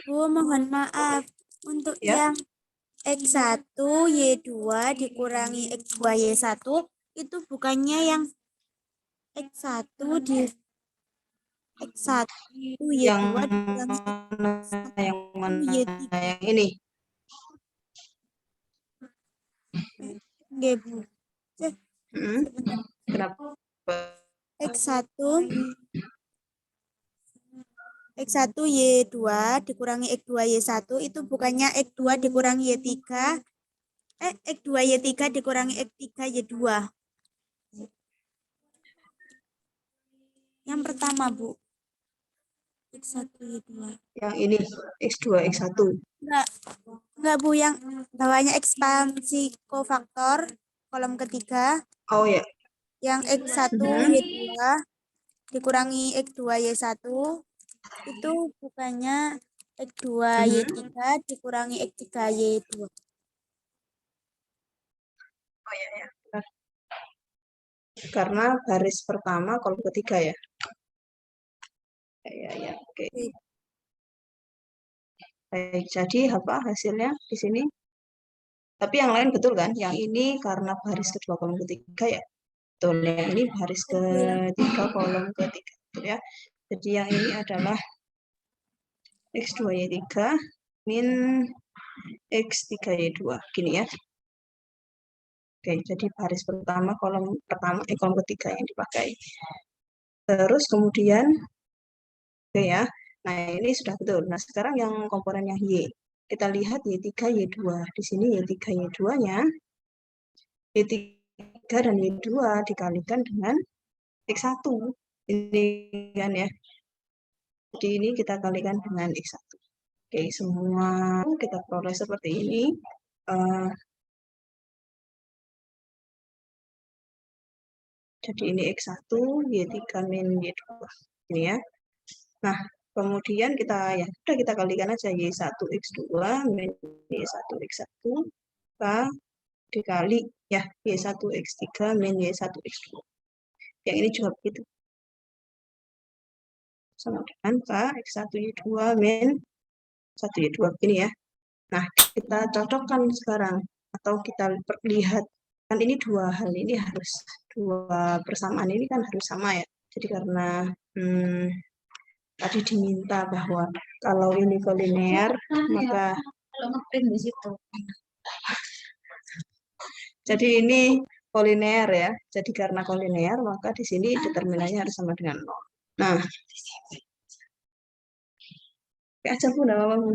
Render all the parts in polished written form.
Bu, mohon maaf. Untuk Ya. yang X1, Y2 dikurangi X2, Y1 itu bukannya yang X1 di X1, Yang Y2 dikurangi mana, yang mana, Y3. yang ini? Nggih, Bu. Kenapa? X1 X1 Y2 dikurangi X2 Y1 itu bukannya X2 dikurangi Y3. X2 Y3 dikurangi X3 Y2. Yang pertama, Bu. X1 Y2. Yang ini X2 X1. Enggak Bu, yang bawahnya ekspansi kofaktor kolom ketiga. Oh ya. Yang X1 Y2 dikurangi X2 Y1 itu bukannya X2 Y3 dikurangi X3 Y2. Oh ya, ya. Karena baris pertama kolom ketiga ya. Ya, oke. Baik, jadi apa hasilnya di sini? Tapi yang lain betul kan? Yang ini karena baris kedua kolom ketiga ya. Betul, yang ini baris ketiga kolom ketiga. Betul ya. Jadi yang ini adalah X2Y3 min X3Y2. Gini ya. Oke, jadi baris pertama kolom ketiga yang dipakai. Terus kemudian oke ya. Nah, ini sudah betul. Nah, sekarang yang komponennya Y. Kita lihat Y3, Y2. Di sini Y3, Y2-nya. Y3 dan Y2 dikalikan dengan X1. Ini kan ya. Jadi ini kita kalikan dengan X1. Oke, semua kita peroleh seperti ini. Jadi ini X1, Y3 min Y2. Ini ya. Nah, kemudian kita sudah kita kalikan aja Y1 X2 min Y1 X1 dikali ya Y1 X3 min Y1 X2. Yang ini juga begitu. Sama dengan X1 Y2 min 1 Y2 begini ya. Nah, kita cocokkan sekarang atau kita lihat kan ini dua hal ini harus dua persamaan ini kan harus sama ya. Jadi karena tadi diminta bahwa kalau ini kolinear maka di situ. Jadi ini kolinear ya. Jadi karena kolinear maka di sini determinannya harus sama dengan 0. Nah, aja pun apa-apa.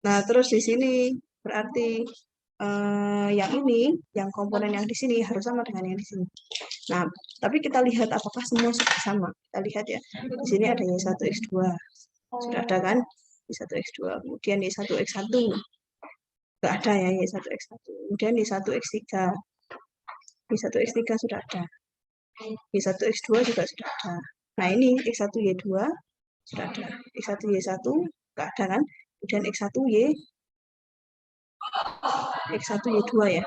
Nah, terus di sini berarti yang ini, yang komponen yang di sini harus sama dengan yang di sini. Nah, tapi kita lihat apakah semua sudah sama. Kita lihat ya. Di sini ada Y1 X2. Sudah ada kan? Y1 X2. Kemudian Y1 X1. Enggak ada ya Y1 X1. Kemudian Y1 X3. Y1 X3 sudah ada. Y1 X2 juga sudah ada. Nah, ini X1 Y2 sudah ada. X1 Y1 enggak ada kan? Kemudian X1 Y2 ya.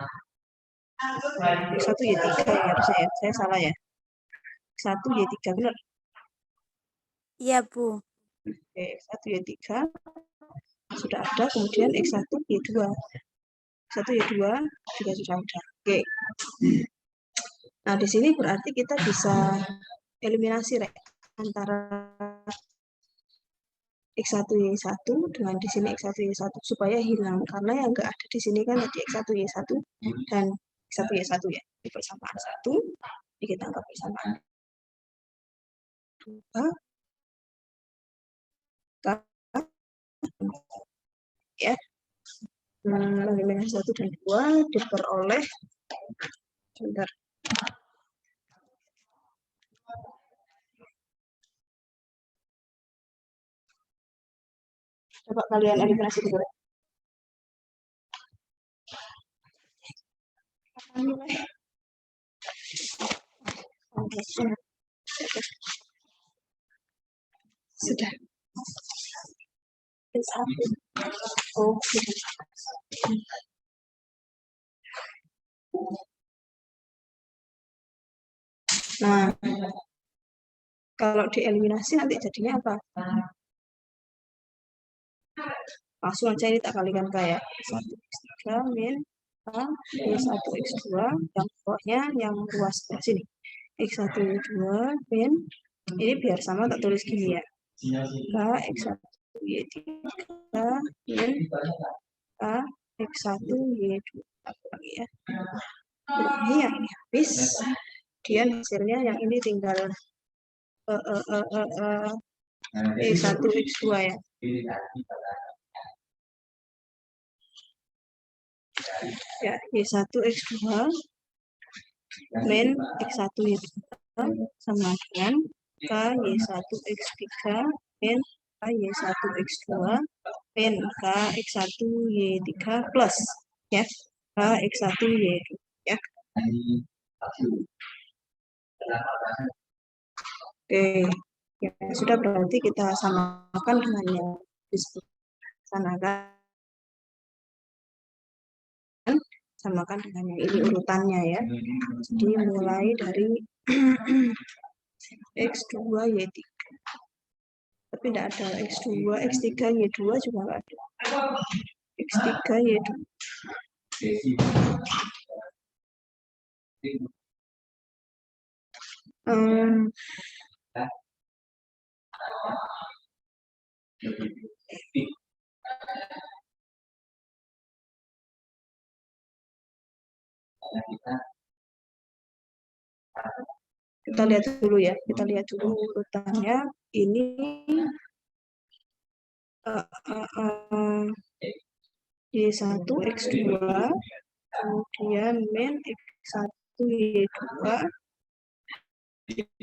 X1 Y3 ya harusnya ya. Saya salah ya. X1 Y3 benar. Iya, Bu. Oke, X1 Y3 sudah ada, kemudian X1 Y2. X1 Y2 juga sudah ada. Oke. Nah, di sini berarti kita bisa eliminasi antara X1 Y1 dengan di sini X1 Y1 supaya hilang karena yang enggak ada di sini kan jadi X1 Y1 dan X1 Y1 ya. Di persamaan 1 kita anggap persamaan 2 ya. Eliminasi 1 dan 2 diperoleh sebentar. Coba kalian eliminasi dulu. Sudah. Oh, nah, kalau dieliminasi nanti jadinya apa? Langsung aja ini tak kalikan kayak 1x3 min K Y1 X2, yang bawahnya yang luas sebelah sini. X1 Y2 min, ini biar sama tak tulis gini ya. K X1 Y3 min K X1 Y2. Lagi ya. Ini yang ini habis. Kemudian hasilnya yang ini tinggal X1 X2 ya. Ya, Y1 X2 min X1 Y2 sama dengan K Y1 X3 min K Y1 X2 min K X1 Y3 plus ya K X1 Y2 ya. Oke, ya sudah, berarti kita samakan dengan yang disebut samakan dengan yang ini urutannya ya. Jadi mulai dari X2 Y3. Tapi tidak ada X2, X3 Y2 juga nggak ada. X3 Y2. Kita lihat dulu ya, kita lihat dulu urutannya. Ini Y1 X2, kemudian min X1 Y2,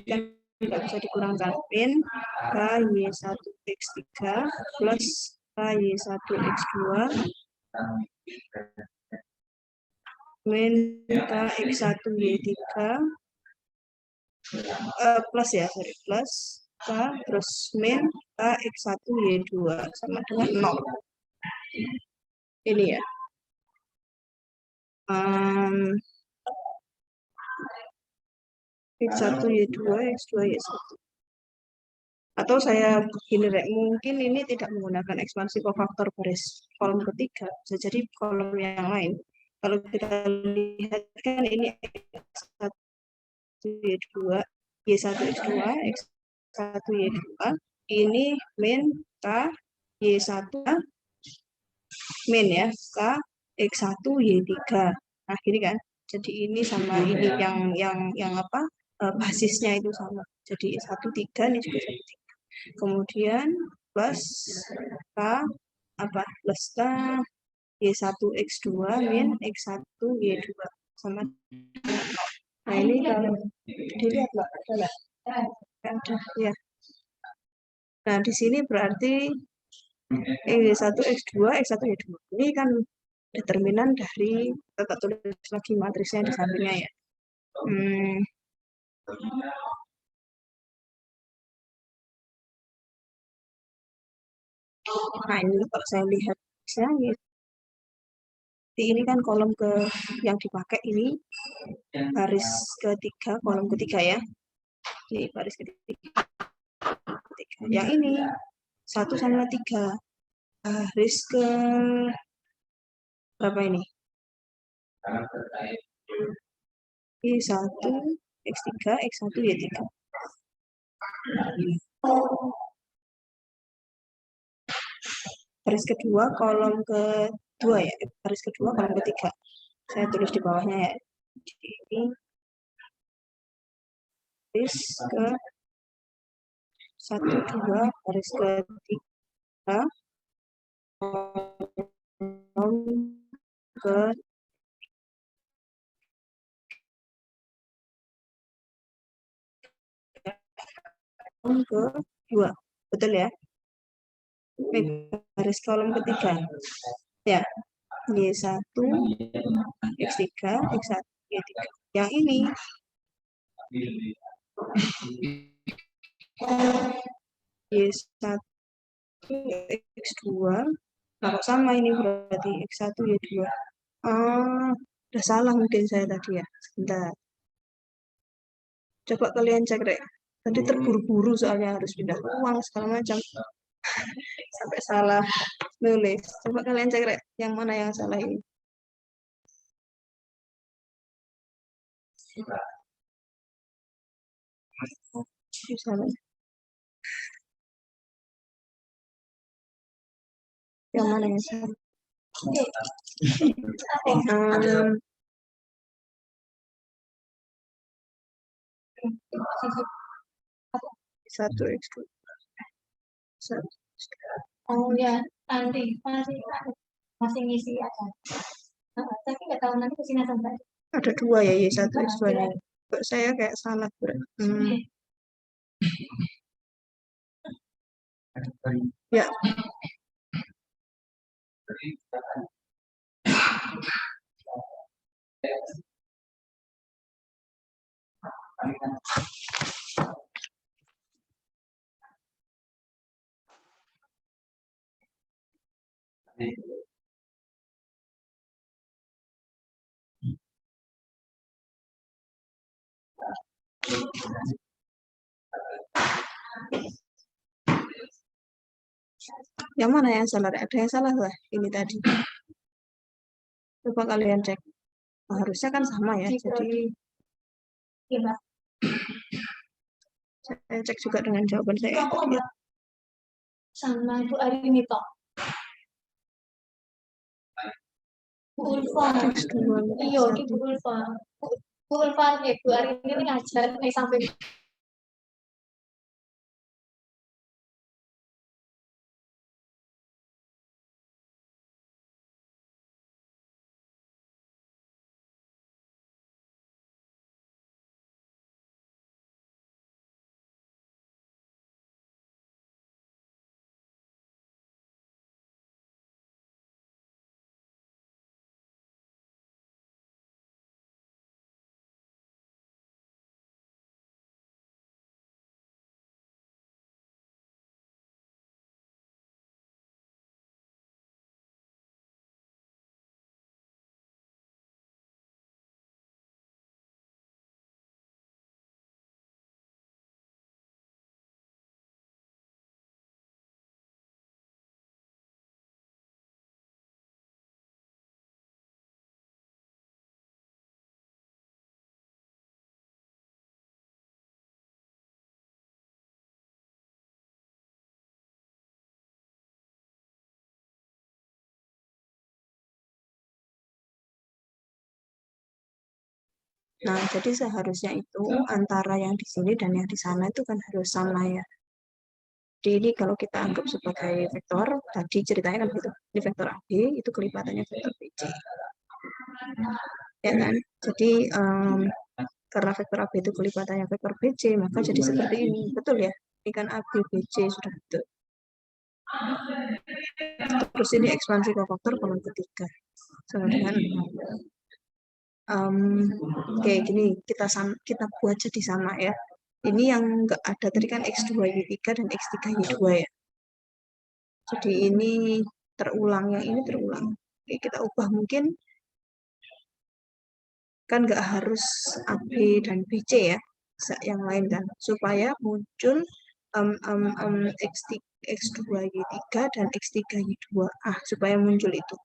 kan tidak bisa dikurangkan, min K Y1 X3 plus K Y1 X2 min K X1 Y3 plus ya, sorry, plus K terus min K X1 Y2 sama dengan 0. Ini ya. X1 Y2, X2 Y1. Atau saya begini, mungkin ini tidak menggunakan ekspansi kofaktor baris kolom ketiga, bisa jadi kolom yang lain. Kalau kita lihat kan ini X1 Y2, Y1 X2, X1 Y2, ini min K Y1 min ya, K X1 Y3. Nah, gini kan. Jadi ini sama ini yang apa? Basisnya itu sama. Jadi 1,3 ini juga 1,3. Kemudian plus K apa? Plus K Y1 X2 min X1 Y2 sama. Nah, ini kalau dilihat Mbak, ada ada ya. Nah, di sini berarti Y1 X2 X1 Y2. Ini kan determinan dari, kita tulis lagi matrisnya di sampingnya ya. Nah, ini kalau saya lihat misalnya, ini kan kolom ke yang dipakai ini baris ketiga, kolom ketiga ya. Ini baris ketiga. Yang ini 1 sama 3. Baris ke berapa ini? Y1, X3, X1, Y3. Baris kedua, kolom kedua ya. Baris kedua, kolom ketiga. Saya tulis di bawahnya ya. Ini baris ke 1, 2, baris ketiga, kolom ke kedua, betul ya? Baris kolom ketiga ya, Y1 X3 X1 Y3. Yang ini Y1 X2. Nah, kok sama ini berarti X1 Y2. Udah salah mungkin saya tadi ya. Sebentar. Coba kalian cek deh. Tadi terburu-buru soalnya harus pindah uang segala macam. Sampai salah nulis. Coba kalian cek Rek, yang mana yang salah ini. Salah. Yang mana yang salah? Satu x satu. Oh ya, nanti masih ngisi aja. Tapi nggak tahu nanti kesini sampai. Ada dua ya, Y1 X2 nya. Kok saya kayak salah Ya. Yang mana yang salah? Ada yang salah lah ini tadi. Coba kalian cek. Oh, harusnya kan sama ya. Jadi Iya, saya cek juga dengan jawaban saya. Ya. sama Bu Arini toh. Bu Ulfa. Iya, Bu Ulfa. Bu Ulfa ya, Bu Arini ini ngajar sampai Nah, jadi seharusnya itu antara yang di sini dan yang di sana itu kan harus sama ya. Jadi ini kalau kita anggap sebagai vektor, tadi ceritanya kan gitu. Ini vektor AB, itu kelipatannya vektor BC. Ya kan? Jadi karena vektor AB itu kelipatannya vektor BC, maka jadi seperti ini. Betul ya? Ini kan AB, BC sudah betul. Terus ini ekspansi kofaktor kolom ketiga. Sama dengan kayak gini, kita buat jadi sama ya. Ini yang enggak ada tadi kan X2Y3 dan X3Y2 ya. Jadi ini terulang, yang ini terulang. Oke, kita ubah mungkin kan nggak harus AB dan BC ya, yang lain kan, supaya muncul X2Y3 dan X3Y2A, supaya muncul itu.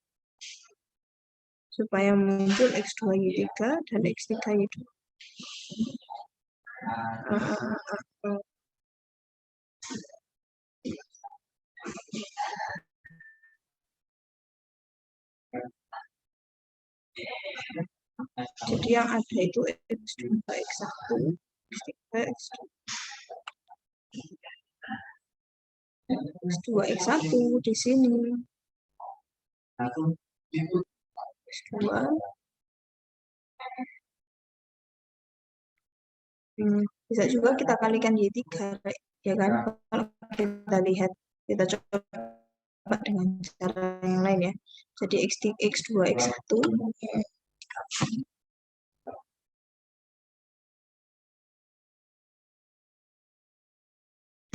Supaya muncul X2Y3 dan X3Y2. Jadi yang ada itu X2, X1, X3, X2. X2, X1 di sini. X2. Bisa juga kita kalikan Y3, ya kan? Kalau kita lihat, kita coba dengan cara yang lain ya. Jadi X2, X1.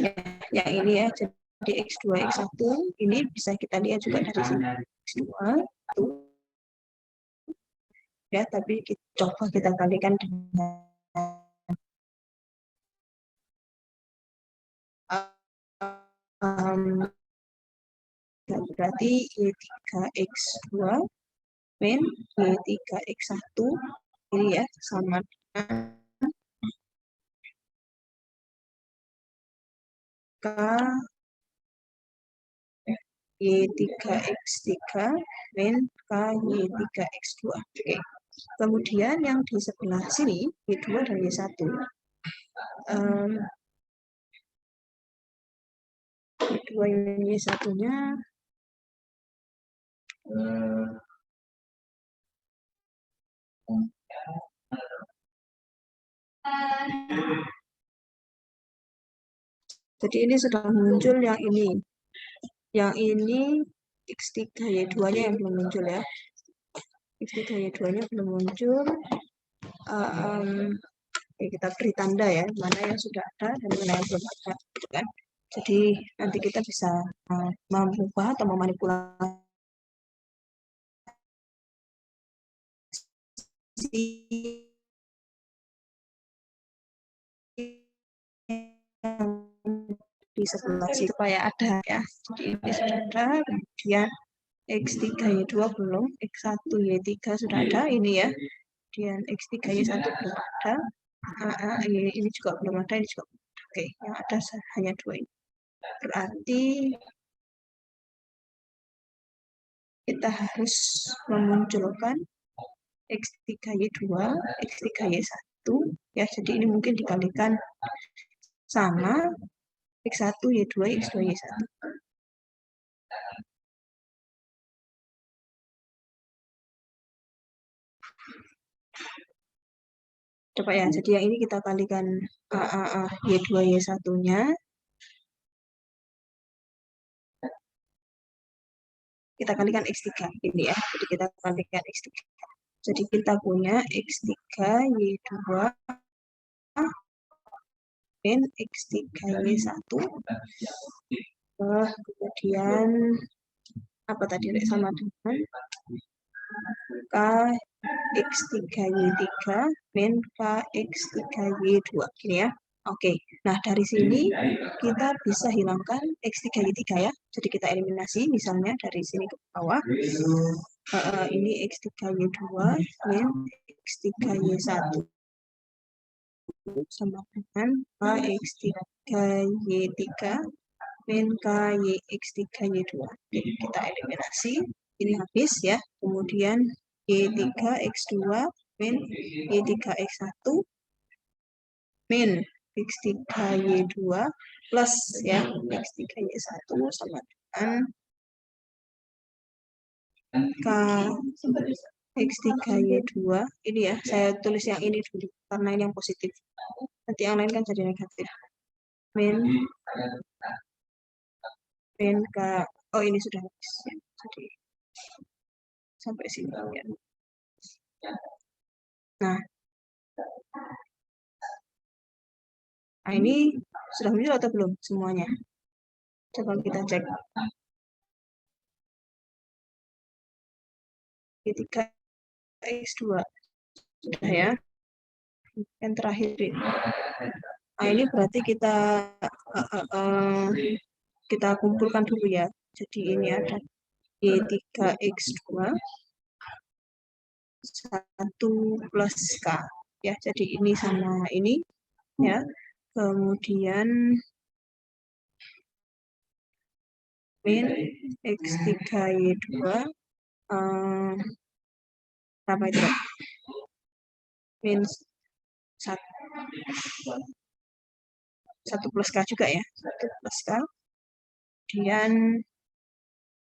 Ya, yang ini ya. Jadi X2, X1. Ini bisa kita lihat juga dari sini. X2, ya, tapi coba kita kalikan dengan Berarti Y3X2 min Y3X1 ini ya sama dengan K Y3X3 min K Y3X2. Oke. Kemudian yang di sebelah sini, Y2 dan Y1. Y2 dan Y1-nya jadi ini sudah muncul yang ini. Yang ini X3Y2-nya yang belum muncul ya. X3Y2-nya belum muncul. Kita beri tanda ya, mana yang sudah ada dan mana yang belum ada. Gitu kan? Jadi nanti kita bisa mengubah atau memanipulasi di sebelah sini supaya ada ya. Jadi ini sudah ada, kemudian X3Y2 belum, X1Y3 sudah ada ini ya. Kemudian X3Y1 belum ada. Ini juga belum ada, ini juga belum ada. Oke, yang ada hanya dua ini. Berarti kita harus memunculkan X3Y2, X3Y1 ya. Jadi ini mungkin dikalikan sama X1Y2, X2Y1. Coba ya, jadi yang ini kita kalikan Y2, Y1-nya. Kita kalikan X3 ini ya. Jadi kita kalikan X3. Jadi kita punya X3Y2 dan X3Y1. Kemudian apa tadi sama dengan K X3Y3 min K X3Y2 gini ya. Oke, nah dari sini kita bisa hilangkan X3Y3 ya. Jadi kita eliminasi misalnya dari sini ke bawah. Ini X3Y2 min X3Y1 sama dengan K X3Y3 min K X3Y2. Jadi kita eliminasi, ini habis ya. Kemudian Y3X2 min Y3X1 min X3Y2 plus ya X3Y1 sama dengan K X3Y2 ini ya, saya tulis yang ini dulu karena ini yang positif, nanti yang lain kan jadi negatif. Min K, oh ini sudah habis ya. Jadi sampai sini ya. Nah ini sudah muncul atau belum semuanya? Coba kita cek. Y3X2 sudah ya. Yang terakhir ini. Nah ini berarti kita kumpulkan dulu ya. Jadi ini ada Y3X2 1 plus K ya. Jadi ini sama ini ya. Kemudian min X3Y2 berapa itu? Min 1 plus K juga ya. 1 plus K. Kemudian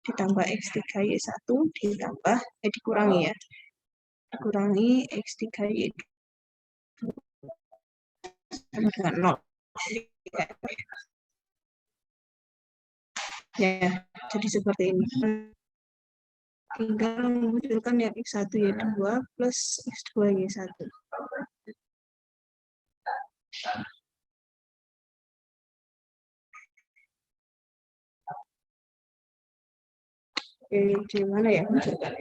ditambah X3Y1 ditambah dikurangi ya. Dikurangi X3Y2 sama dengan 0. Ya, jadi seperti ini. Tinggal memunculkan yang X1Y2 plus X2Y1. Di mana ya munculkan?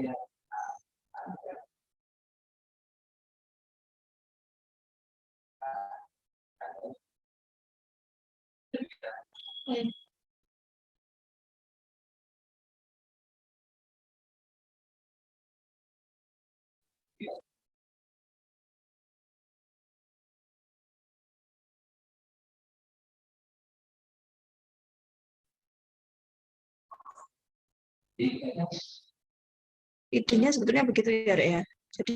Idenya sebetulnya begitu ya, Rek, ya. Jadi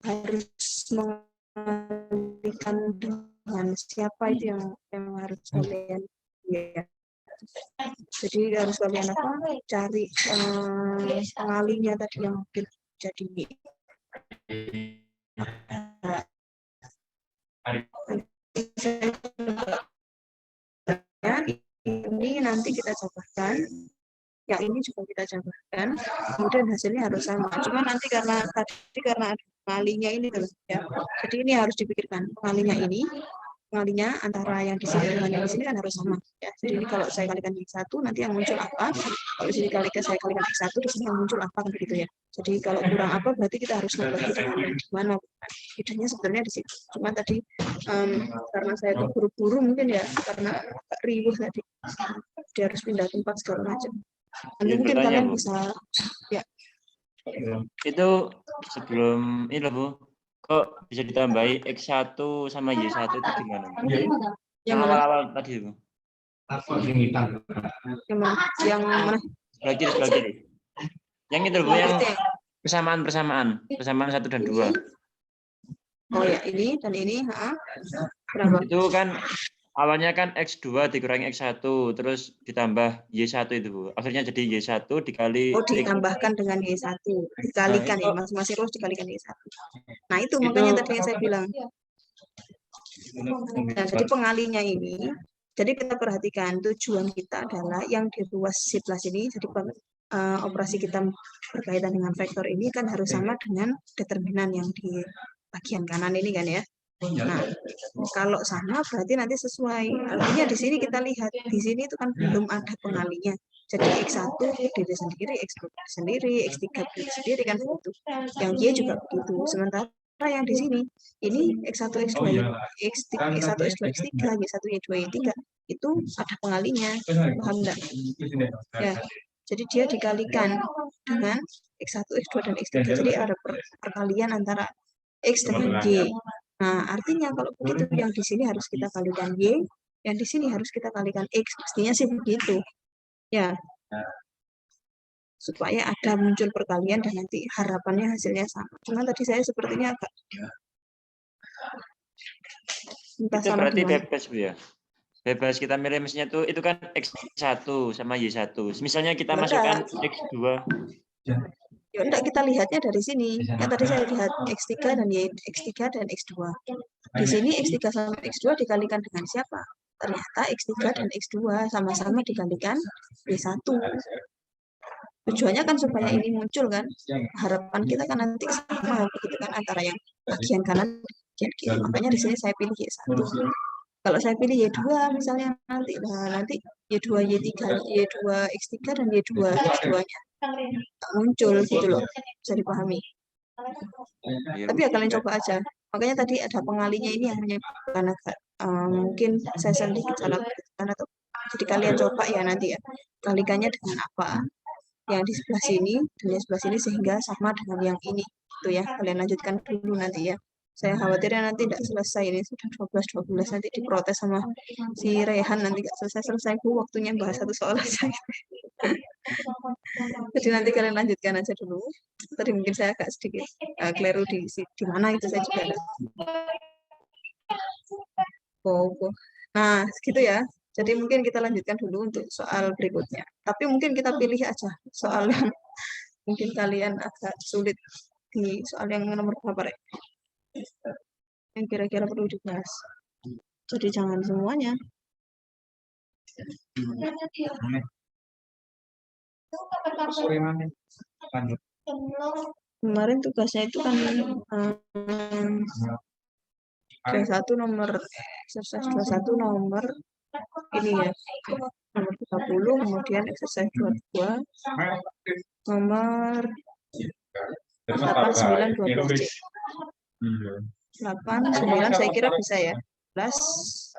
harus mengalihkan dengan siapa itu yang harus kalian ya. Jadi harus kalian cari pengalinya tadi yang mungkin jadi ini nanti kita cobakan, yang ini juga kita cobakan, kemudian hasilnya harus sama. Cuma nanti karena ada pengalinya ini ya, jadi ini harus dipikirkan pengalinya antara yang di sini dengan yang di sini kan harus sama ya. Jadi ini kalau saya kalikan X1 nanti yang muncul apa, kalau di sini saya kalikan X1 di sini yang muncul apa kan begitu ya. Jadi kalau kurang apa berarti kita harus ngebagi dengan gimana. Idenya sebenarnya di situ. Cuma tadi karena saya terburu-buru mungkin ya, karena agak riuh tadi, dia harus pindah tempat segala macam. Nanti mungkin kalian bisa ya. Itu sebelum ini loh Bu, kok bisa ditambahi X1 sama Y1 itu gimana? Yang awal-awal tadi Bu. Yang mana? Sebelah kiri. Yang itu Bu, yang persamaan 1 dan 2. Oh ya, ini dan ini, berapa? Itu kan awalnya kan X2 dikurangi X1, terus ditambah Y1 itu Bu. Akhirnya jadi Y1 dikali... Oh, ditambahkan dengan Y1. Dikalikan ya, masing-masing ruas dikalikan Y1. Nah, itu makanya tadi yang saya bilang. Nah, jadi pengalinya ini, jadi kita perhatikan tujuan kita adalah yang di ruas sebelah sini, jadi operasi kita berkaitan dengan vektor ini kan harus sama dengan determinan yang di bagian kanan ini kan ya. Nah, kalau sama berarti nanti sesuai. Artinya di sini kita lihat, di sini itu kan belum ada pengalinya. Jadi X1 berdiri sendiri, X2 berdiri sendiri, X3 berdiri sendiri kan begitu. Yang Y juga begitu. Sementara yang di sini, ini X1, X2, X1, X2, X3, Y1, Y2, Y3 itu ada pengalinya. Paham enggak? Ya. Jadi dia dikalikan dengan X1, X2, dan X3. Jadi ada perkalian antara X dengan Y. Nah, artinya kalau begitu yang di sini harus kita kalikan Y, yang di sini harus kita kalikan X. Mestinya sih begitu. Ya. Supaya ada muncul perkalian dan nanti harapannya hasilnya sama. Cuma tadi saya sepertinya agak entah itu salah berarti gimana. bebas Bu ya. Bebas kita milih mesinnya tuh itu kan X1 sama Y1. Misalnya kita masukkan X2. Ya enggak, kita lihatnya dari sini. Yang tadi saya lihat X3 dan X3 dan X2. Di sini X3 sama X2 dikalikan dengan siapa? Ternyata X3 dan X2 sama-sama dikalikan Y1. Tujuannya kan supaya ini muncul kan. Harapan kita kan nanti sama begitu kan antara yang bagian kanan dan bagian kiri. Makanya di sini saya pilih Y1. Kalau saya pilih Y2 misalnya nanti Y2 Y3 Y2 X3 dan Y2 X2-nya muncul gitu loh, bisa dipahami. Tapi ya kalian coba aja. Makanya tadi ada pengalinya ini hanya karena mungkin saya sedikit salah atau jadi kalian coba ya nanti ya kalikannya dengan apa yang di sebelah sini dan yang sebelah sini sehingga sama dengan yang ini itu ya. Kalian lanjutkan dulu nanti ya. Saya khawatirnya nanti tidak selesai, ini sudah 12 nanti diprotes sama si Rehan, nanti nggak selesai Bu, waktunya bahas satu soal aja. Jadi nanti kalian lanjutkan aja dulu. Tadi mungkin saya agak sedikit keliru di mana itu saya juga. Nah, segitu ya. Jadi mungkin kita lanjutkan dulu untuk soal berikutnya. Tapi mungkin kita pilih aja soal yang mungkin kalian agak sulit di soal yang nomor berapa, Rek? Yang kira-kira perlu dibahas. Jadi jangan semuanya. Kemarin tugasnya itu kan exercise 21 nomor ini ya, nomor 30, kemudian exercise 22 nomor 8, 9, 12C. 8, 9 saya kira bisa ya. 12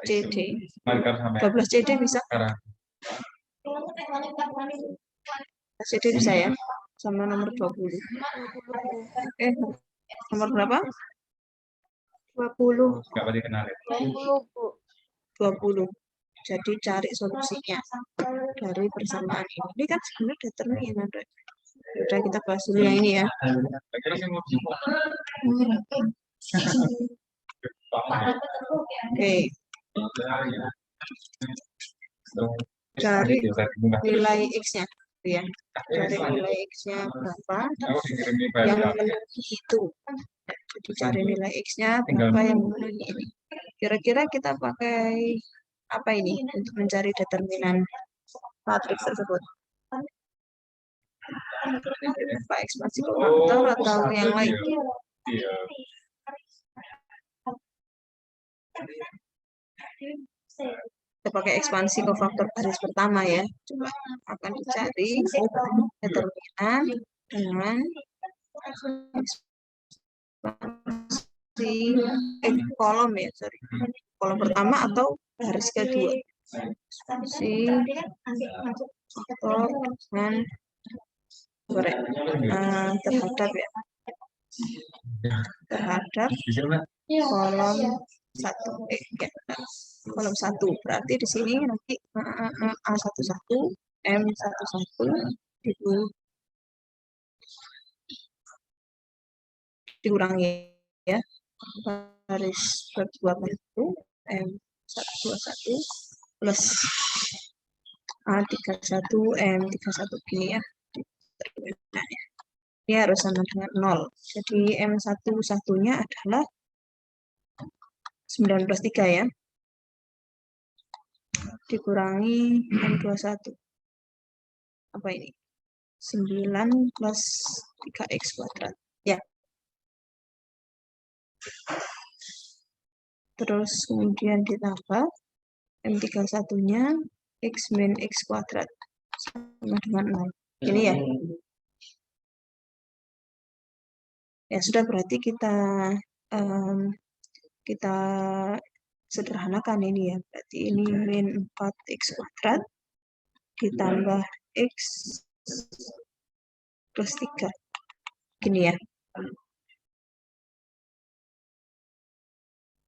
CD. 12 CD bisa. CD bisa ya. Sama nomor 20. Nomor berapa? 20. 20. Jadi cari solusinya dari persamaan ini. Ini kan sebenarnya determinan. Udah kita bahas dulu yang ini ya. Oke, cari nilai X-nya. Ya, cari nilai X-nya berapa yang memenuhi itu. Jadi cari nilai X-nya berapa yang memenuhi ini. Kira-kira kita pakai apa ini untuk mencari determinan matriks tersebut? Apa ekspansi kofaktor atau yang lain? Kita pakai ekspansi kofaktor baris pertama ya. Coba akan dicari determinan dengan kolom ya, sorry. Kolom pertama atau baris kedua. Ekspansi kofaktor dengan terhadap ya. Terhadap kolom 1 kolom 1 berarti di sini nanti A11 M11 itu dikurangi ya baris berdua itu M121 plus A31 M31 gini ya. Ini harus sama dengan 0. Jadi M11-nya adalah 9+3 ya. Dikurangi M21. Apa ini? 9 plus 3x kuadrat. Ya. Terus kemudian ditambah M31-nya x min x kuadrat sama dengan 0. Ini ya. Ya sudah, berarti kita sederhanakan ini ya. Berarti ini min 4x kuadrat ditambah x plus 3. Gini ya.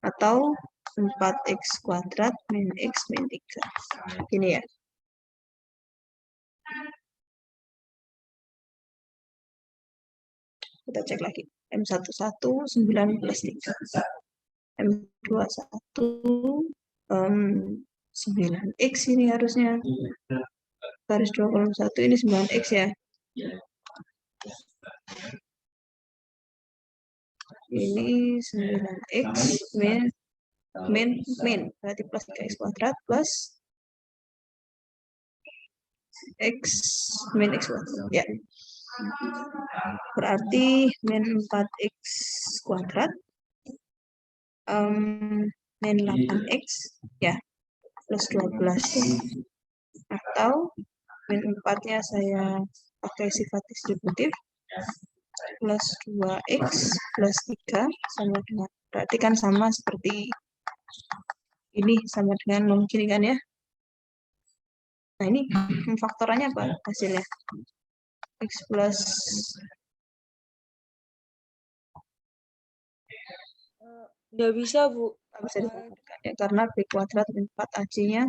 Atau 4x kuadrat min x min 3. Gini ya. Kita cek lagi. M11 9 plus 3. M21 9x ini harusnya. Baris 21 ini 9x ya. Ini 9x min berarti plus 3x kuadrat plus x min x kuadrat ya. Berarti min 4x kuadrat min 8x ya plus 12 atau min 4-nya saya pakai sifat distributif plus 2x plus 3 sama dengan, berarti kan sama seperti ini, sama dengan mungkin kan ya. Nah ini faktorannya apa hasilnya? X plus nggak bisa Bu. Nggak bisa difaktorkan ya, karena B kuadrat min 4AC-nya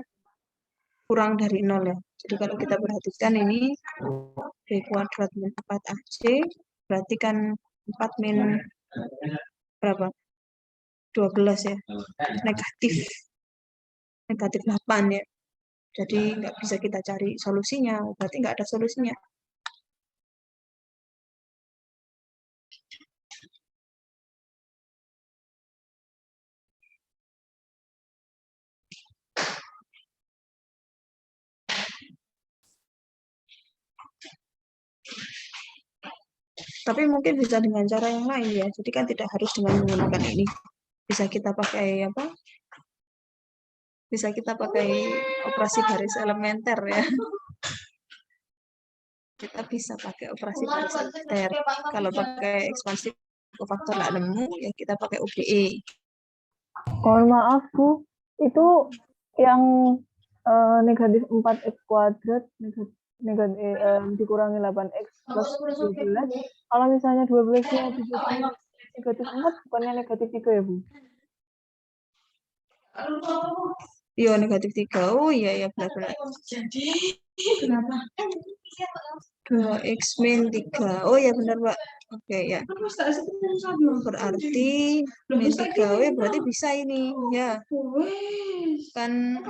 kurang dari 0 ya. Jadi kalau kita perhatikan ini B kuadrat min 4AC berarti kan 4 min berapa? 12 ya. Negatif 8 ya. Jadi nggak bisa kita cari solusinya, berarti nggak ada solusinya. Tapi mungkin bisa dengan cara yang lain ya. Jadi kan tidak harus dengan menggunakan ini. Bisa kita pakai apa? Bisa kita pakai operasi baris elementer ya. Kita bisa pakai operasi baris elementer. Kalau pakai ekspansi kofaktor nggak nemu, ya kita pakai OBE. Mohon maaf Bu, itu yang negatif 4x kuadrat dikurangi 8x plus 12. Kalau misalnya 12-nya dikurangi negatif 4, bukannya negatif 3 ya Bu? Iya, negatif 3. Oh iya, ya benar-benar. Kenapa? 2x min 3. Oh ya benar, Pak. Oke, ya. Berarti min 3. Oh, ya, berarti bisa ini. Ya, kan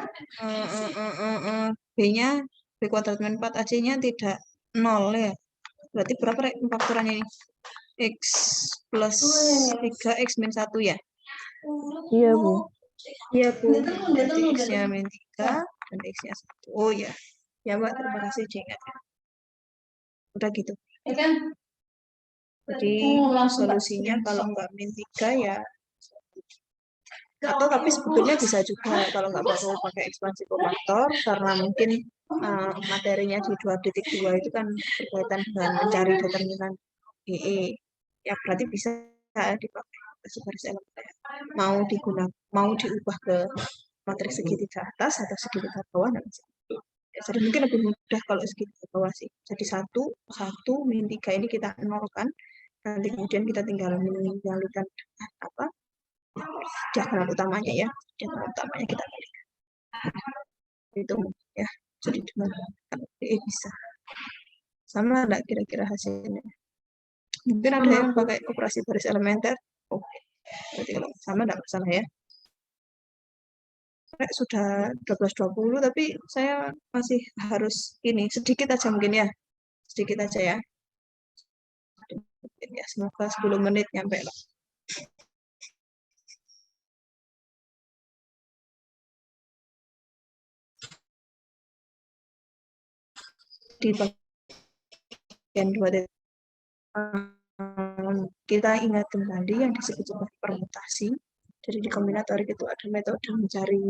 B-nya, B kuadrat min 4 AC-nya tidak 0 ya. Berarti berapa faktorannya ini? X plus 3x min 1 ya. Iya, Bu. Iya, Bu. Berarti X-nya min 3 dan X-nya 1. Oh ya. Ya, Mbak. Terima kasih, diingatkan. Udah gitu. Ya kan? Jadi solusinya kalau nggak min 3 ya, atau tapi sebetulnya bisa juga kalau nggak perlu pakai ekspansi komutator karena mungkin materinya di 2.2 itu kan berkaitan dengan mencari determinan EE. Ya berarti bisa dipakai garis elemen. Mau diubah ke matriks segitiga atas atau segitiga bawah dan ya, jadi mungkin lebih mudah kalau segitiga bawah sih. Jadi 1 min 3 ini kita nolkan. Nanti kemudian kita tinggal meninggalkan apa diagonal utamanya ya. Diagonal utamanya kita pilih. Itu ya. Jadi dengan bisa. Sama enggak kira-kira hasilnya? Mungkin ada yang pakai operasi baris elementer. Oke. Berarti kalau sama enggak masalah ya. Sudah 12.20 tapi saya masih harus ini sedikit aja mungkin ya. Sedikit aja ya. Ya, semoga 10 menit nyampe lah. Di bagian 2 kita ingat kembali yang disebut sebagai permutasi. Jadi di kombinatorik itu ada metode mencari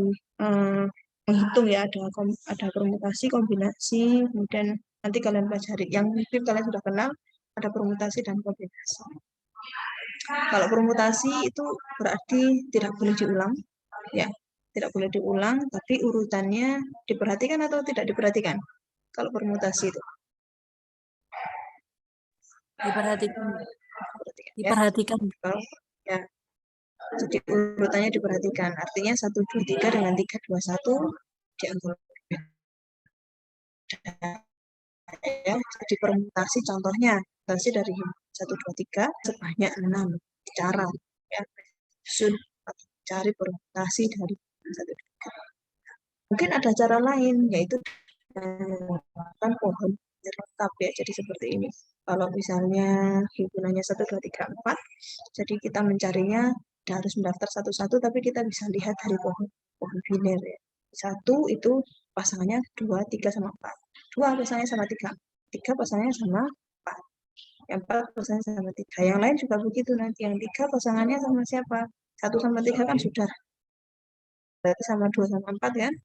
menghitung ya, ada permutasi, kombinasi, kemudian nanti kalian pelajari. Yang mungkin kalian sudah kenal ada permutasi dan kombinasi. Kalau permutasi itu berarti tidak boleh diulang, ya, tidak boleh diulang, tapi urutannya diperhatikan atau tidak diperhatikan. Kalau permutasi itu Diperhatikan. ya. Diperhatikan. Ya. Jadi urutannya diperhatikan. Artinya 1, 2, 3 dengan 3, 2, 1 diambil. Ya, jadi permutasi contohnya permutasi dari 1, 2, 3 sebanyak 6 cara ya. Cari permutasi dari 1, 2, 3. Mungkin ada cara lain yaitu menggunakan pohon lengkap ya. Jadi seperti ini. Kalau misalnya himpunannya 1, 2, 3, 4, jadi kita mencarinya tidak harus mendaftar satu-satu, tapi kita bisa lihat dari pohon biner ya. 1 itu pasangannya 2, 3 sama 4. 2 pasangannya sama 3. 3 pasangannya sama 4. Yang 4 pasangannya sama 3. Yang lain juga begitu nanti. Yang 3 pasangannya sama siapa? 1 sama 3 kan sudah. Berarti sama 2 sama 4 kan?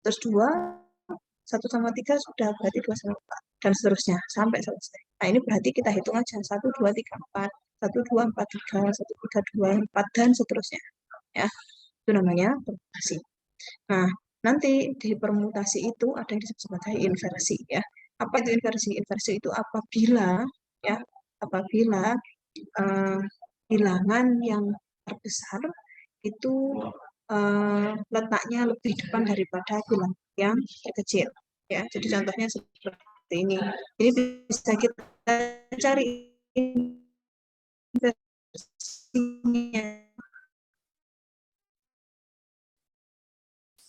Terus 2, 1 sama 3 sudah, berarti 2 sama 4. Dan seterusnya, sampai selesai. Nah, ini berarti kita hitung aja. 1, 2, 3, 4. 1, 2, 4, 3. 1, 3, 2, 4, dan seterusnya. Ya, itu namanya permutasi. Nah, nanti di permutasi itu ada yang disebut sebagai inversi. Ya. Apa itu inversi? Inversi itu apabila bilangan yang terbesar itu letaknya lebih depan daripada bilangan yang terkecil. Ya, jadi contohnya seperti ini. Ini bisa kita cari inversinya.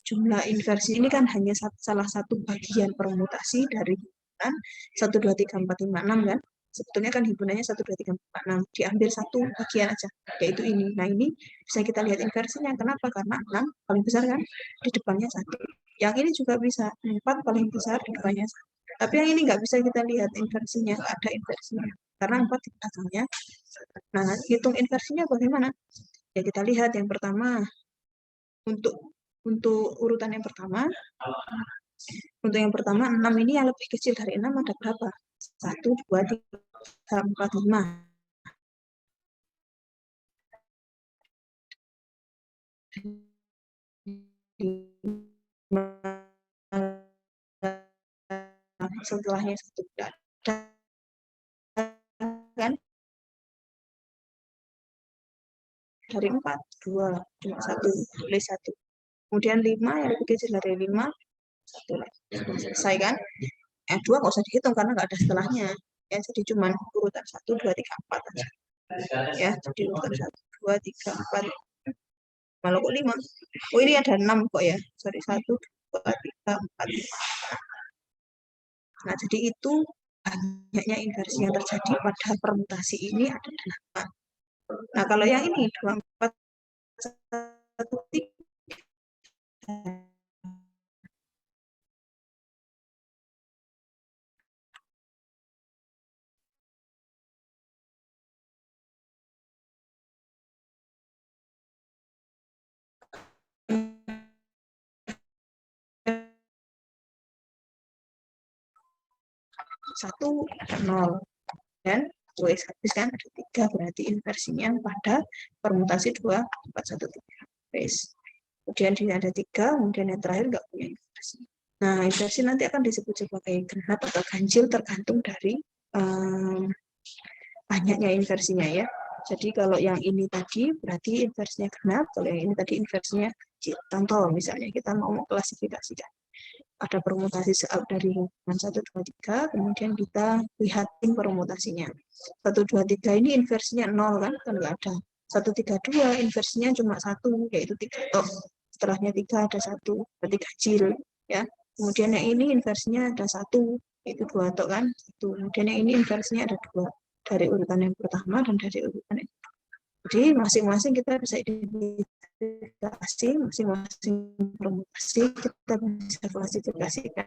Jumlah inversi ini kan hanya salah satu bagian permutasi dari himpunan 1, 2, 3, 4, 5, 6 kan. Sebetulnya kan himpunannya 1, 2, 3, 4, 6. Diambil satu bagian aja, yaitu ini. Nah, ini bisa kita lihat inversinya. Kenapa? Karena 6 paling besar kan, di depannya 1. Yang ini juga bisa, 4 paling besar, di depannya 1. Tapi yang ini nggak bisa kita lihat inversinya, nggak ada inversinya. Karena 4 di belakangnya. Nah, hitung inversinya bagaimana? Ya kita lihat yang pertama, untuk urutan yang pertama, untuk yang pertama 6 ini yang lebih kecil dari 6 ada berapa? 1, 2, 3, 4, 5. Setelahnya 1 tidak ada kan? dari 4, 2, cuma 1, tulis 1. Kemudian 5, yang lebih kecil dari 5, 1 lagi. Sudah selesai kan? 2 nggak usah dihitung karena nggak ada setelahnya. Ya, jadi cuma urutan 1, 2, 3, 4 aja. Ya, jadi urutan 1, 2, 3, 4. Malah kok 5? Oh, ini ada 6 kok ya. Sorry, 1, 2, 3, 4, 5. Nah, jadi itu banyaknya inversi yang terjadi pada permutasi ini ada 8. Nah, kalau yang ini 2, 4, 1, 3. Satu, 0. Dan habis kan ada 3, berarti inversinya pada permutasi 2, 4, 1, 3. Kemudian di ada 3, kemudian yang terakhir nggak punya inversi. Nah, inversi nanti akan disebut sebagai genap atau ganjil tergantung dari banyaknya inversinya ya. Jadi kalau yang ini tadi berarti inversinya genap, kalau yang ini tadi inversinya ganjil. Contoh misalnya kita mau klasifikasikan. Ada permutasi dari hubungan 1, 2, 3, kemudian kita lihat permutasinya. 1, 2, 3 ini inversinya 0 kan nggak ada. 1, 3, 2 inversinya cuma 1, yaitu 3 tok. Setelahnya 3 ada 1, berarti ganjil ya. Kemudian yang ini inversinya ada 1, yaitu 2 tok kan. 1. Kemudian yang ini inversinya ada 2 dari urutan yang pertama dan dari urutan yang kedua. Jadi masing-masing kita bisa identifikasi, masing-masing permutasi kita bisa klasifikasikan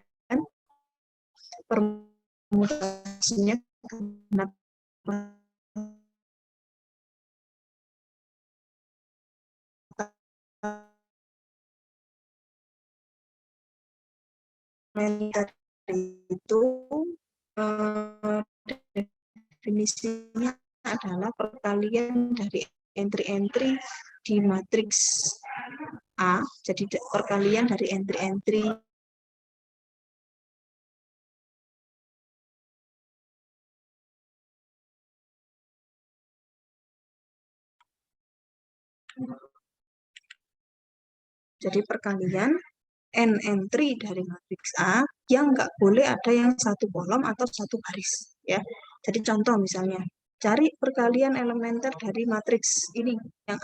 permutasinya kenapa itu definisinya adalah perkalian dari entry-entry di matriks A, jadi perkalian dari entry-entry jadi perkalian n entry dari matriks A yang nggak boleh ada yang satu kolom atau satu baris ya. Jadi contoh misalnya cari perkalian elementer dari matriks ini yang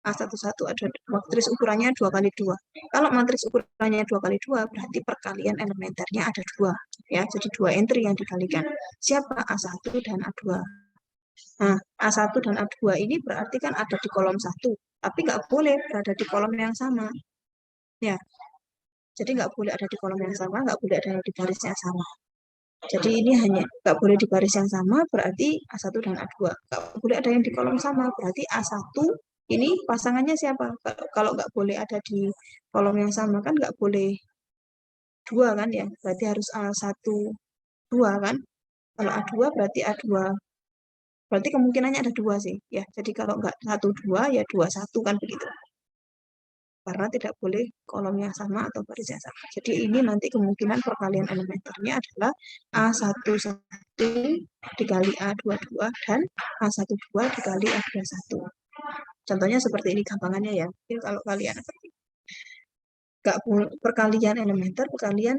A11 ada matriks ukurannya 2x2. Kalau matriks ukurannya 2x2 berarti perkalian elementernya ada 2 ya. Jadi 2 entry yang dikalikan. Siapa A1 dan A2? Nah, A1 dan A2 ini berarti kan ada di kolom 1, tapi nggak boleh berada di kolom yang sama. Ya, jadi nggak boleh ada di kolom yang sama, nggak boleh ada di baris yang sama. Jadi ini hanya nggak boleh di baris yang sama, berarti A1 dan A2. Nggak boleh ada yang di kolom sama, berarti A1 ini pasangannya siapa? Kalau nggak boleh ada di kolom yang sama kan nggak boleh 2 kan ya, berarti harus A1, 2 kan. Kalau A2 berarti A2. Berarti kemungkinannya ada 2 sih. Ya, jadi kalau nggak 1, 2 ya 2, 1 kan begitu. Karena tidak boleh kolom yang sama atau baris yang sama. Jadi ini nanti kemungkinan perkalian elementernya adalah A11 dikali A22 dan A12 dikali A21. Contohnya seperti ini gampangannya ya. Jadi kalau kalian perkalian elementer, perkalian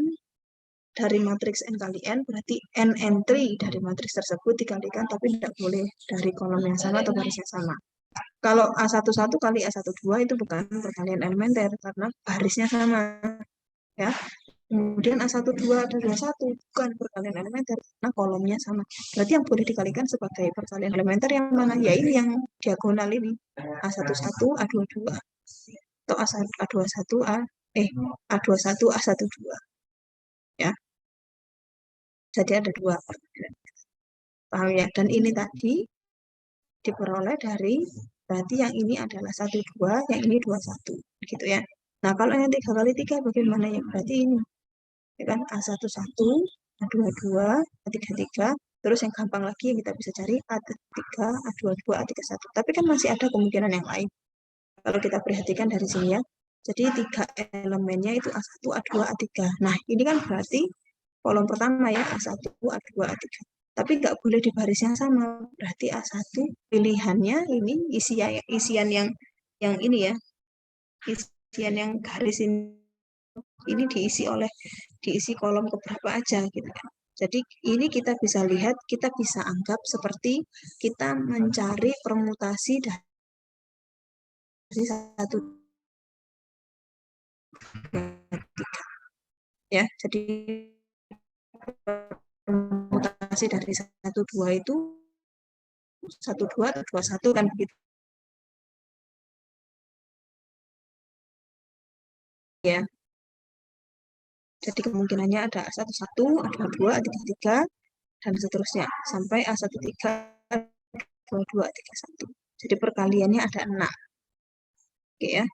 dari matriks n kali n berarti n entry dari matriks tersebut dikalikan tapi tidak boleh dari kolom yang sama atau baris yang sama. Kalau A11 kali A12 itu bukan perkalian elementer karena barisnya sama ya. Kemudian A12 ada 21 bukan perkalian elementer karena kolomnya sama. Berarti yang boleh dikalikan sebagai perkalian elementer yang mana? Ya ini yang diagonal ini. A11 A22 atau A21 A21 A12 ya. Jadi ada 2 perkalian. Paham ya? Dan ini tadi diperoleh dari berarti yang ini adalah 1, 2, yang ini 21 gitu ya. Nah, kalau yang 3 kali 3 bagaimana ya? Berarti ini ya kan A11, A22, A33, terus yang gampang lagi yang kita bisa cari A3, A22, A31. Tapi kan masih ada kemungkinan yang lain. Kalau kita perhatikan dari sini ya. Jadi 3 elemennya itu A1, A2, A3. Nah, ini kan berarti kolom pertama ya A1, A2, A3. Tapi nggak boleh di baris yang sama. Berarti A1 pilihannya ini isian yang ini ya. Isian yang garis ini diisi kolom keberapa aja gitu kan. Jadi ini kita bisa lihat, kita bisa anggap seperti kita mencari permutasi dari 1, 2, 3. Ya, jadi permutasi dari 1, 2 itu 1, 2 atau 2, 1 kan begitu. Ya. Jadi kemungkinannya ada A1, 1, A2, 2, A3, 3, dan seterusnya. Sampai A1, 3, A2, 2, A3, 1. Jadi perkaliannya ada 6. Oke ya.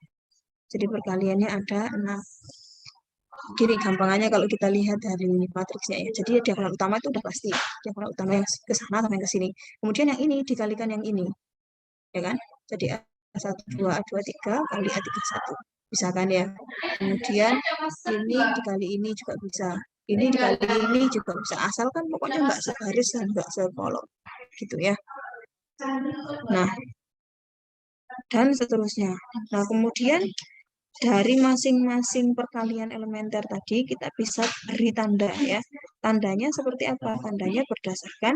Jadi perkaliannya ada 6. Gini gampangannya kalau kita lihat dari matriksnya ya. Jadi diagonal utama itu udah pasti. Diagonal utama yang ke sana sama yang ke sini. Kemudian yang ini dikalikan yang ini. Ya kan? Jadi A1, 2, A2, 3 kali A3, 1. Bisa kan ya? Kemudian ini dikali ini juga bisa. Ini dikali ini juga bisa. Asalkan pokoknya nggak segaris dan nggak sekolom. Gitu ya. Nah, dan seterusnya. Nah, kemudian dari masing-masing perkalian elementer tadi kita bisa beri tanda ya. Tandanya seperti apa? Tandanya berdasarkan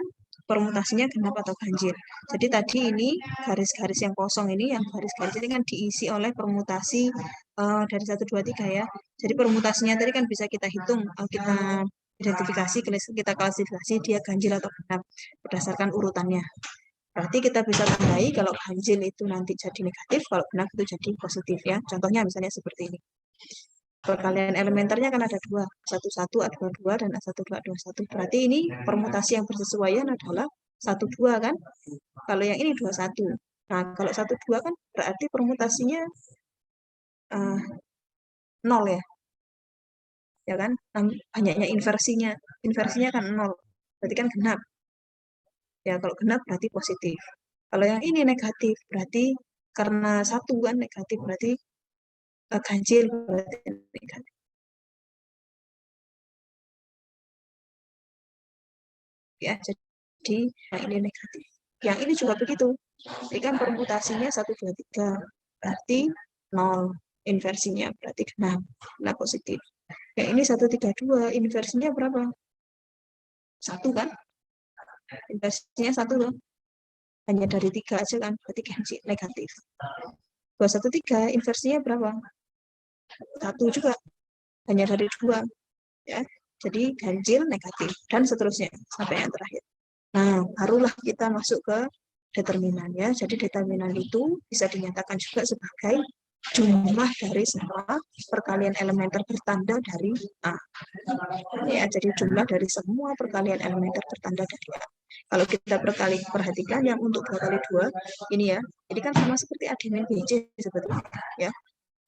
permutasinya genap atau ganjil. Jadi tadi ini garis-garis yang kosong ini, yang garis-garis ini kan diisi oleh permutasi dari 1, 2, 3 ya. Jadi permutasinya tadi kan bisa kita hitung, kita identifikasi, kita klasifikasi dia ganjil atau genap berdasarkan urutannya. Berarti kita bisa tandai kalau ganjil itu nanti jadi negatif, kalau genap itu jadi positif ya. Contohnya misalnya seperti ini. Perkalian elementernya kan ada 2, 1, 1, A2, 2, dan A1, 2, A2, 1. Berarti ini permutasi yang bersesuaian adalah 1, 2 kan. Kalau yang ini 2, 1. Nah, kalau 1, 2 kan berarti permutasinya 0 ya. Ya kan? Banyaknya inversinya. Inversinya kan 0. Berarti kan genap. Ya, kalau genap berarti positif. Kalau yang ini negatif, berarti karena 1 kan negatif, berarti ganjil, berarti negatif. Ya, jadi yang ini negatif. Yang ini juga begitu. Ini kan permutasinya 1, 2, 3. Berarti 0. Inversinya berarti genap. Nah, positif. Yang ini 1, 3, 2. Inversinya berapa? 1 kan? Inversinya 1 loh. Hanya dari 3 aja kan, berarti ganjil, negatif. 2, 1, 3, inversinya berapa? 1 juga, hanya dari 2. Ya. Jadi ganjil, negatif, dan seterusnya, sampai yang terakhir. Nah, barulah kita masuk ke determinan ya. Jadi determinan itu bisa dinyatakan juga sebagai jumlah dari semua perkalian elementer bertanda dari A. Ya, jadi jumlah dari semua perkalian elementer bertanda dari A. Kalau kita perhatikan yang untuk 2 kali 2, ini ya, ini kan sama seperti A min BC sebetulnya. Ya.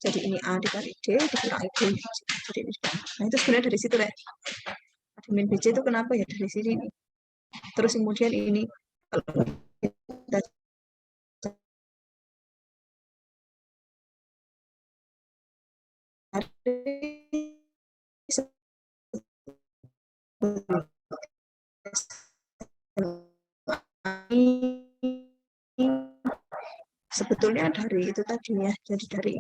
Jadi ini A dikali D, dikurangi B. Jadi ini. Nah, itu sebenarnya dari situ, deh. A min BC itu kenapa ya dari sini? Terus kemudian ini, kalau kita sebetulnya dari itu tadi ya, jadi dari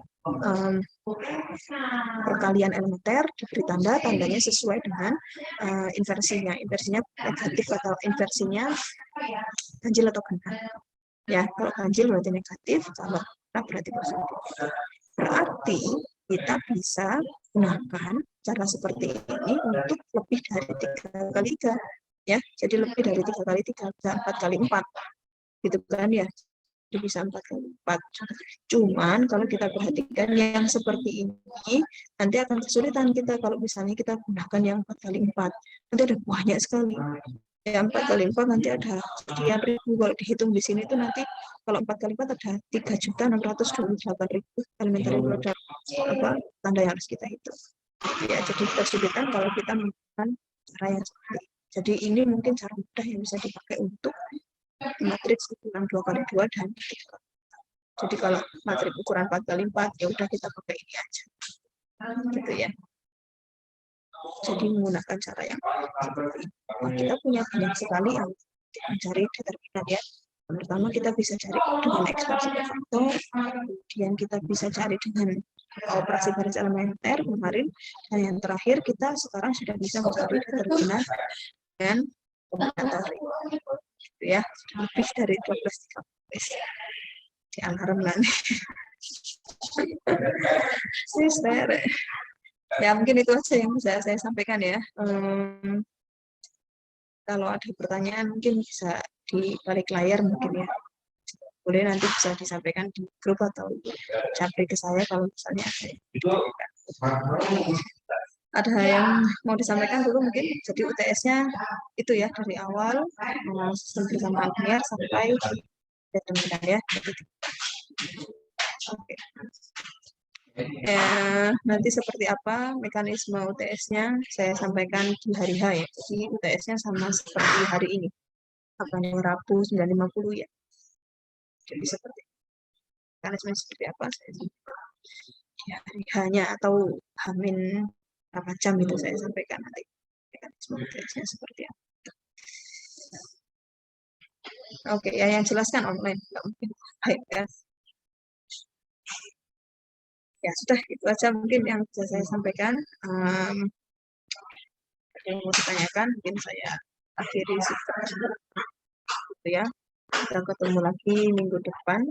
perkalian elementer diberi tandanya sesuai dengan inversinya negatif atau inversinya ganjil atau genap ya. Kalau ganjil berarti negatif, kalau genap berarti positif. Berarti kita bisa gunakan cara seperti ini untuk lebih dari 3 kali 3 ya. Jadi lebih dari 3 kali 3 bisa 4 kali 4 gitu kan ya. Jadi bisa 4 kali 4. Cuman kalau kita perhatikan yang seperti ini nanti akan kesulitan kita kalau misalnya kita gunakan yang 4 kali 4. Nanti ada banyak sekali. Ya 4 kali 4 nanti ada sekian ribu. Kalau dihitung di sini itu nanti kalau 4 kali 4 ada 3.628.000 elementer yang ada tanda yang harus kita hitung. Ya, jadi kesulitan kalau kita menggunakan cara yang seperti ini. Jadi ini mungkin cara mudah yang bisa dipakai untuk matriks ukuran 2 kali 2 dan 3 kali 4. Jadi kalau matriks ukuran 4 kali 4 ya udah kita pakai ini aja. Gitu ya. Jadi menggunakan cara yang seperti ini. Nah, kita punya banyak sekali yang mencari determinan ya. Pertama kita bisa cari dengan ekspansi faktor, kemudian kita bisa cari dengan operasi baris elementer kemarin, dan yang terakhir kita sekarang sudah bisa mencari determinan dengan kombinatori. Gitu ya, lebih dari 12-13 di alarm nanti. Sister. Ya mungkin itu aja yang bisa saya sampaikan ya. Kalau ada pertanyaan mungkin bisa di balik layar mungkin ya. Boleh nanti bisa disampaikan di grup atau capri ke saya kalau misalnya ada yang mau disampaikan dulu mungkin. Jadi UTS-nya itu ya dari awal sistem bersamaan linear sampai determinan ya. Oke. Nanti seperti apa mekanisme UTS-nya saya sampaikan di hari H ya. Jadi UTS-nya sama seperti hari ini. Rabu 9.50 ya. Jadi seperti mekanisme seperti apa saya sampaikan di hari H-nya atau H-min berapa jam itu saya sampaikan nanti mekanisme UTS-nya seperti apa. Oke, ya yang jelaskan online nggak mungkin baik ya. Ya sudah itu aja mungkin yang bisa saya sampaikan. Yang mau ditanyakan mungkin saya akhiri gitu ya. Kita ketemu lagi minggu depan.